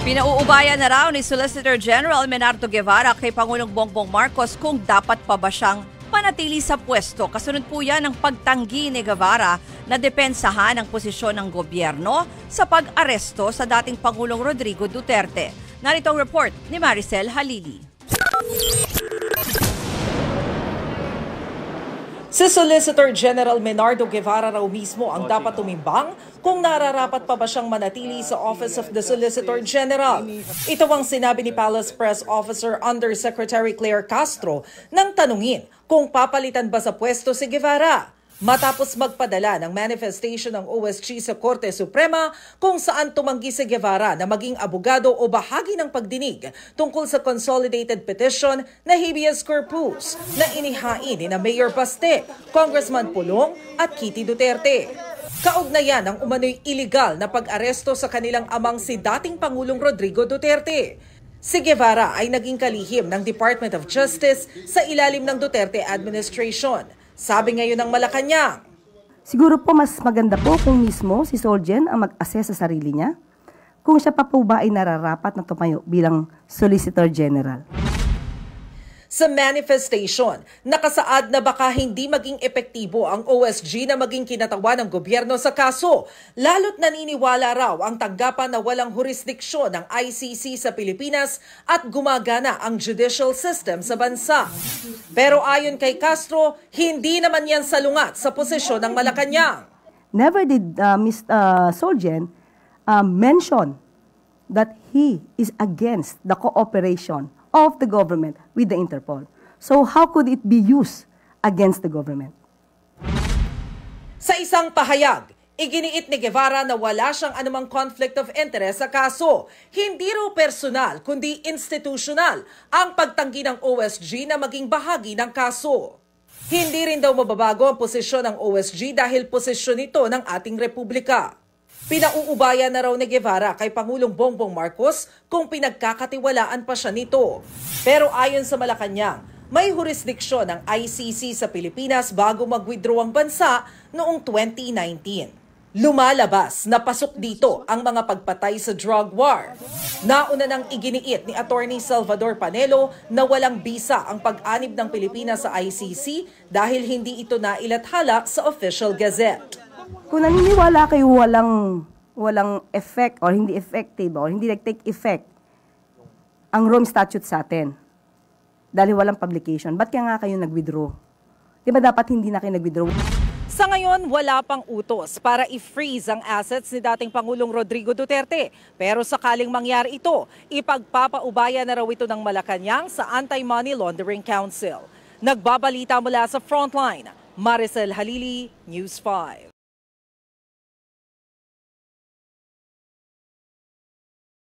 Pinauubayan na raw ni Solicitor General Menardo Guevara kay Pangulong Bongbong Marcos kung dapat pa ba siyang panatili sa pwesto. Kasunod po yan ang pagtanggi ni Guevara na depensahan ang posisyon ng gobyerno sa pag-aresto sa dating Pangulong Rodrigo Duterte. Narito ang report ni Maricel Halili. Si Solicitor General Menardo Guevara raw mismo ang dapat tumimbang kung nararapat pa ba siyang manatili sa Office of the Solicitor General. Ito ang sinabi ni Palace Press Officer Undersecretary Claire Castro nang tanungin kung papalitan ba sa pwesto si Guevara. Matapos magpadala ng manifestation ng OSG sa Korte Suprema kung saan tumanggi si Guevara na maging abogado o bahagi ng pagdinig tungkol sa consolidated petition na habeas corpus na inihain ni Mayor Baste, Congressman Pulong at Kitty Duterte. Kaugnayan ang umano'y iligal na pag-aresto sa kanilang amang si dating Pangulong Rodrigo Duterte. Si Guevara ay naging kalihim ng Department of Justice sa ilalim ng Duterte administration. Sabi ngayon ng Malacanang, siguro po mas maganda po kung mismo si Solgen ang mag-assess sa sarili niya kung siya pa po ba ay nararapat na tumayo bilang Solicitor General. Sa manifestation, nakasaad na baka hindi maging epektibo ang OSG na maging kinatawan ng gobyerno sa kaso, lalo't naniniwala raw ang tanggapan na walang jurisdiksyon ng ICC sa Pilipinas at gumagana ang judicial system sa bansa. Pero ayon kay Castro, hindi naman yan salungat sa posisyon ng Malacanang. Never did Solgen mention that he is against the cooperation of the government with the Interpol. So how could it be used against the government? Sa isang pahayag, iginiit ni Guevara na wala siyang anumang conflict of interest sa kaso. Hindi raw personal kundi institutional ang pagtanggi ng OSG na maging bahagi ng kaso. Hindi rin daw mababago ang posisyon ng OSG dahil posisyon ito ng ating republika. Pinauubayan na raw ni Guevara kay Pangulong Bongbong Marcos kung pinagkakatiwalaan pa siya nito. Pero ayon sa Malacanang, may jurisdiksyon ng ICC sa Pilipinas bago mag-withdraw ang bansa noong 2019. Lumalabas na pasok dito ang mga pagpatay sa drug war. Nauna nang iginiit ni Attorney Salvador Panelo na walang bisa ang pag-anib ng Pilipinas sa ICC dahil hindi ito nailathala sa official gazette. Kung naniniwala kayo walang effect or hindi effective or hindi nag-take effect ang Rome Statute sa atin dahil walang publication, ba't kaya nga kayo nag-withdraw? Di ba dapat hindi na kayo nag-withdraw? Sa ngayon, wala pang utos para i-freeze ang assets ni dating Pangulong Rodrigo Duterte. Pero sakaling mangyari ito, ipagpapaubaya na raw ito ng Malacanang sa Anti-Money Laundering Council. Nagbabalita mula sa Frontline, Maricel Halili, News 5.